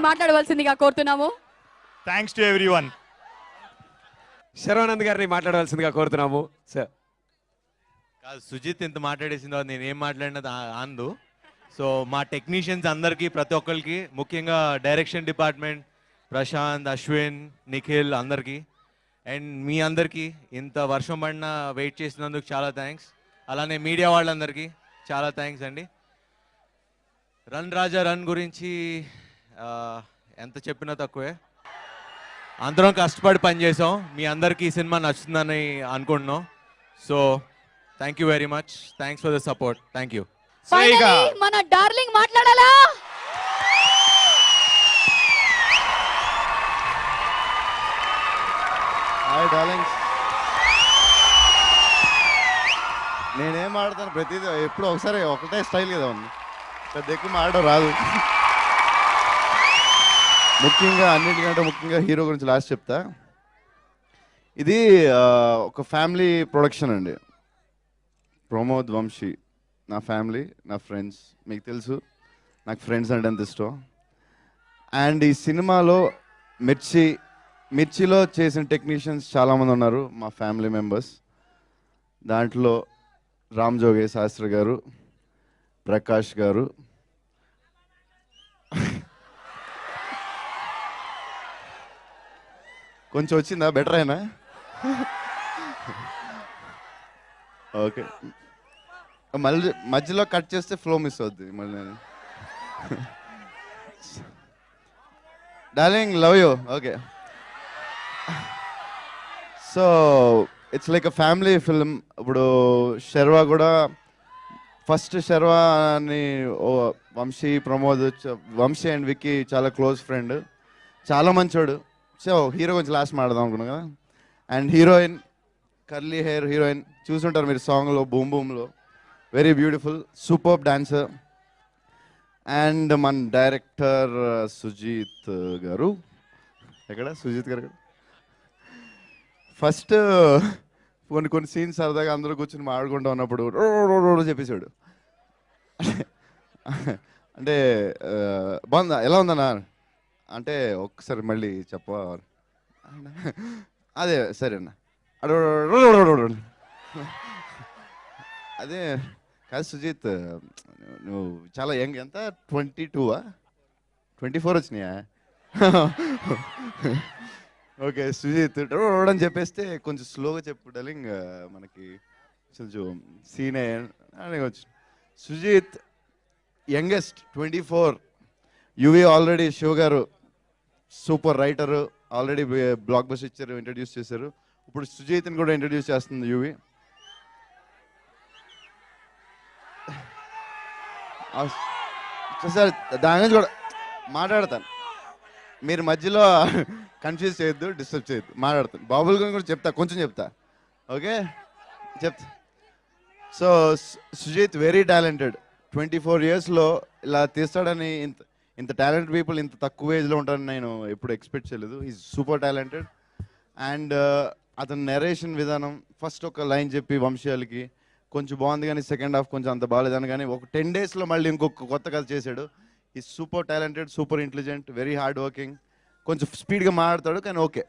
మాట్లాడవలసిందిగా కోరుతున్నాము. Thanks to everyone. Sharwanand గారిని మాట్లాడవలసిందిగా కోరుతున్నాము సార్. కాదు, సుజిత్ ఇంత మాట్లాడేసిన తర్వాత నేను ఏం మాట్లాడినది అందు. సో మా టెక్నీషియన్స్ అందరికీ, ప్రతి ఒక్కరికి, ముఖ్యంగా డైరెక్షన్ డిపార్ట్మెంట్ ప్రశాంత్, అశ్విన్, నిఖిల్ అందరికీ, అండ్ మీ అందరికీ ఇంత వర్షం పడిన వెయిట్ చేసినందుకు చాలా థ్యాంక్స్. అలానే మీడియా వాళ్ళందరికీ చాలా థ్యాంక్స్ అండి. రన్ రాజా రన్ గురించి ఎంత చెప్పినా తక్కువే. అందరం కష్టపడి పనిచేసాం. మీ అందరికీ ఈ సినిమా నచ్చుతుందని అనుకుంటున్నాం. So thank you very much. Thanks for the support. Thank you. మన డార్లింగ్ మాట్లాడాలా? Hi darlings. నేనేం ఆడతాను ప్రతిదీ ఎప్పుడు ఒకసారి ఒకటే స్టైల్ కదా ఉంది, పెద్ద ఎక్కువ ఆడడం రాదు. ముఖ్యంగా అన్నిటికంటే ముఖ్యంగా హీరో గురించి లాస్ట్ చెప్తా. ఇది ఒక ఫ్యామిలీ ప్రొడక్షన్ అండి. ప్రమోద్, వంశీ నా ఫ్యామిలీ, నా ఫ్రెండ్స్. మీకు తెలుసు నాకు ఫ్రెండ్స్ అంటే ఎంత ఇష్టం. అండ్ ఈ సినిమాలో మిర్చిలో చేసిన టెక్నీషియన్స్ చాలామంది ఉన్నారు, మా ఫ్యామిలీ మెంబర్స్. దాంట్లో రామ్ జోగే శాస్త్రి గారు, ప్రకాష్ గారు, కొంచెం వచ్చిందా? బెటర్ అయినా? ఓకే, మళ్ళీ మధ్యలో కట్ చేస్తే ఫ్లో మిస్ అవుద్ది మళ్ళీ. నేను darling love you. Okay, so it's like a family film. ఇప్పుడు శర్వా కూడా ఫస్ట్ శర్వా అని వంశీ, ప్రమోద్, వంశీ అండ్ విక్కీ చాలా క్లోజ్ ఫ్రెండ్, చాలా మంచోడు. సో హీరో గురించి లాస్ట్ మాట్లాడదాం అనుకున్నాం కదా. And heroine curly hair heroine చూసుంటారు మీరు సాంగ్లో, బూమ్ బూమ్లో. Very beautiful, super dancer. And మన డైరెక్టర్ సుజీత్ గారు, ఎక్కడ సుజీత్ గారు? ఫస్ట్ కొన్ని సీన్స్ సరదాగా అందరూ కూర్చొని మాట్లాడుకుంటూ ఉన్నప్పుడు రో చెప్పేశాడు. అంటే బాగుందా, ఎలా ఉందన్నా అంటే ఒక్కసారి మళ్ళీ చెప్పవా? అదే సరే అన్న, అదే కాదు సుజిత్, నువ్వు చాలా యంగ్. ఎంత 22ఆ 24 వచ్చినాయా? ఓకే సుజిత్ అని చెప్పేస్తే కొంచెం స్లోగా చెప్పు డార్లింగ్, మనకి కొంచెం సీన్ అయ్యవచ్చు. Sujeeth youngest 24. UV already Shiva గారు super writer, already blockbuster ఇచ్చారు, ఇంట్రడ్యూస్ చేశారు. ఇప్పుడు సుజిత్ని కూడా ఇంట్రడ్యూస్ చేస్తుంది యువి. సార్ దాని గురించి కూడా మాట్లాడతాను, మీరు మధ్యలో కన్ఫ్యూజ్ చేయొద్దు, డిస్టర్బ్ చేయొద్దు, మాట్లాడతాను. బాబుల గురించి కూడా చెప్తా, కొంచెం చెప్తా. ఓకే చెప్తా. So Sujeeth very talented. 24 yearsలో ఇలా తీస్తాడని, ఇంత టాలెంటెడ్ పీపుల్ ఇంత తక్కువ ఏజ్లో ఉంటారని నేను ఎప్పుడు ఎక్స్పెక్ట్ చేయలేదు. Is super talented. అండ్ అతని నెరేషన్ విధానం, ఫస్ట్ ఒక లైన్ చెప్పి వంశీయాలకి కొంచెం బాగుంది, కానీ సెకండ్ హాఫ్ కొంచెం అంత బాగాలేదని, కానీ ఒక 10 daysలో మళ్ళీ ఇంకొక కొత్త కథ చేశాడు. ఈ super talented, super intelligent, very hard working. కొంచెం స్పీడ్గా మాట్లాడతాడు కానీ ఓకే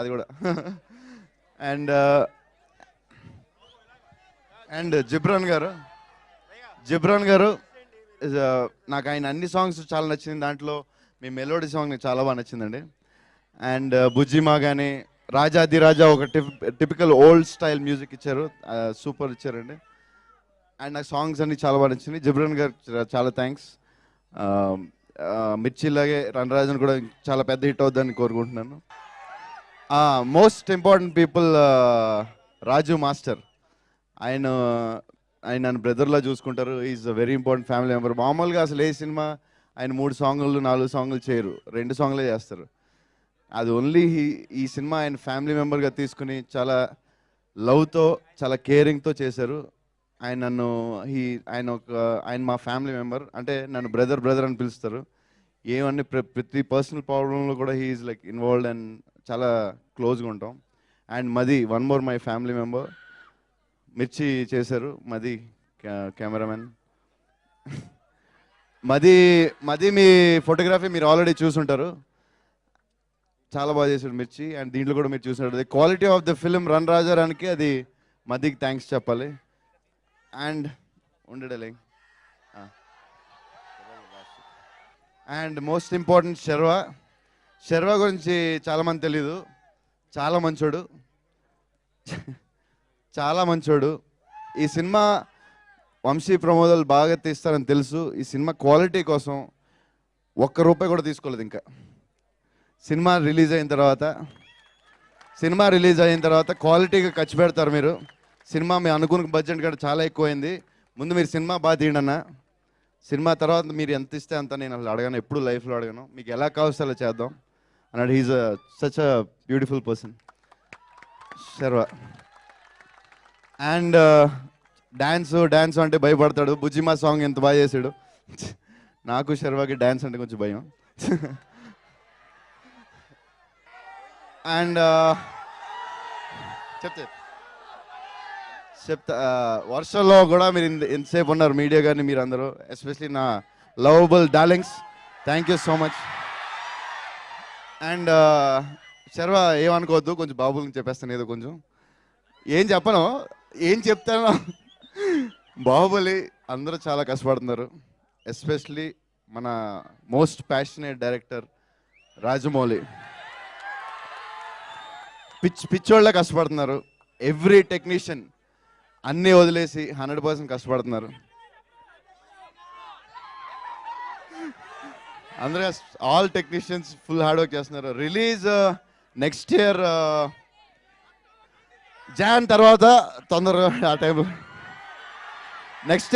అది కూడా. అండ్ జిబ్రాన్ గారు నాకు ఆయన అన్ని సాంగ్స్ చాలా నచ్చింది. దాంట్లో మీ మెలోడీ సాంగ్ నాకు చాలా బాగా నచ్చిందండి. అండ్ బుజ్జిమా కానీ, రాజాది రాజా ఒక టిపికల్ ఓల్డ్ స్టైల్ మ్యూజిక్ ఇచ్చారు, సూపర్ ఇచ్చారండి. అండ్ నాకు సాంగ్స్ అన్ని చాలా బాగా నచ్చింది. జిబ్రాన్ గారు చాలా థ్యాంక్స్. మిర్చిలాగే రణరాజన్ కూడా చాలా పెద్ద హిట్ అవుద్దని కోరుకుంటున్నాను. మోస్ట్ ఇంపార్టెంట్ పీపుల్ రాజు మాస్టర్, ఆయన నన్ను బ్రదర్లా చూసుకుంటారు. Is a very important family member. మామూలుగా అసలు ఏ సినిమా ఆయన 3 songs 4 songs చేయరు, 2 songs చేస్తారు. అది ఓన్లీ ఈ సినిమా ఆయన ఫ్యామిలీ మెంబర్గా తీసుకుని చాలా లవ్తో, చాలా కేరింగ్తో చేశారు. ఆయన మా ఫ్యామిలీ మెంబర్, అంటే నన్ను బ్రదర్ అని పిలుస్తారు. ఏమన్నీ ప్రతి పర్సనల్ ప్రాబ్లంలో కూడా he is like involved and చాలా క్లోజ్గా ఉంటాం. అండ్ మది one more my family member, మిర్చి చేశారు మది కెమెరామెన్. మది మది మీ ఫోటోగ్రఫీ మీరు ఆల్రెడీ చూసుంటారు, చాలా బాగా చేశాడు మిర్చి. అండ్ దీంట్లో కూడా మీరు చూసినట్టు quality of the film run రాజారానికి అది మదికి థ్యాంక్స్ చెప్పాలి. అండ్ ఉండడలే అండ్ మోస్ట్ ఇంపార్టెంట్ శర్వా గురించి చాలామంది తెలీదు. చాలా మంచోడు, చాలా మంచోడు. ఈ సినిమా వంశీ ప్రమోదాలు బాగా తీస్తారని తెలుసు. ఈ సినిమా క్వాలిటీ కోసం ₹1 కూడా తీసుకోలేదు. ఇంకా సినిమా రిలీజ్ అయిన తర్వాత క్వాలిటీగా ఖర్చు పెడతారు మీరు. సినిమా మీ అనుకున్న బడ్జెట్ కంటే చాలా ఎక్కువైంది. ముందు మీరు సినిమా బాగా తీయండి అన్న. సినిమా తర్వాత మీరు ఎంత ఇస్తే అంత నేను అసలు అడగాను, ఎప్పుడు లైఫ్లో అడగాను. మీకు ఎలా కావాల్సి అలా చేద్దాం అన్నాడు. He's such a beautiful person Sharwa. And dance అంటే భయపడతాడు. బుజ్జిమా సాంగ్ ఎంత బాగా చేశాడు. నాకు శర్వాకి డ్యాన్స్ అంటే కొంచెం భయం. అండ్ చెప్తా వర్షంలో కూడా మీరు ఎంతసేపు ఉన్నారు మీడియా కానీ మీరు అందరూ, ఎస్పెషలీ నా lovable darlings, thank you so much. And Sharwa ఏమనుకోవద్దు, కొంచెం బాబుల్ని చెప్పేస్తాను ఏదో కొంచెం. ఏం చెప్పను, ఏం చెప్తాను. బాహుబలి అందరూ చాలా కష్టపడుతున్నారు, ఎస్పెషలీ మన మోస్ట్ ప్యాషనేట్ డైరెక్టర్ రాజమౌళి. పిచ్చోళ్ళ కష్టపడుతున్నారు. ఎవ్రీ టెక్నీషియన్ అన్నీ వదిలేసి 100% కష్టపడుతున్నారు. అందరూ all technicians full hard work చేస్తున్నారు. రిలీజ్ నెక్స్ట్ ఇయర్ జాన్ తర్వాత తొందరగా ఆ టైంలో నెక్స్ట్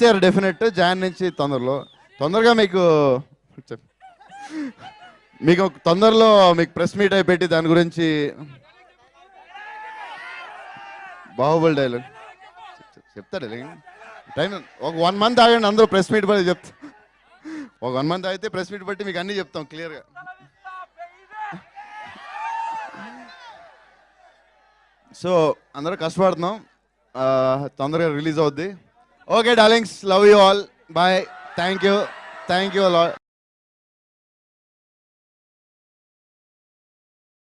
ఇయర్ డెఫినెట్ జాన్ నుంచి తొందరగా మీకు తొందరలో మీకు ప్రెస్ మీట్ అయి పెట్టి దాని గురించి బాహుబలి డైలాగ్ చెప్తాడు. టైం ఒక 1 month ఆగండి, అందరూ ప్రెస్ మీట్ బట్టి చెప్తా. ఒక 1 month అయితే ప్రెస్ మీట్ బట్టి మీకు అన్నీ చెప్తాం క్లియర్గా. సో అందరూ కష్టపడుతున్నాం, తొందరగా రిలీజ్ అవుద్ది. Okay darlings, love you all, bye, thank you allot.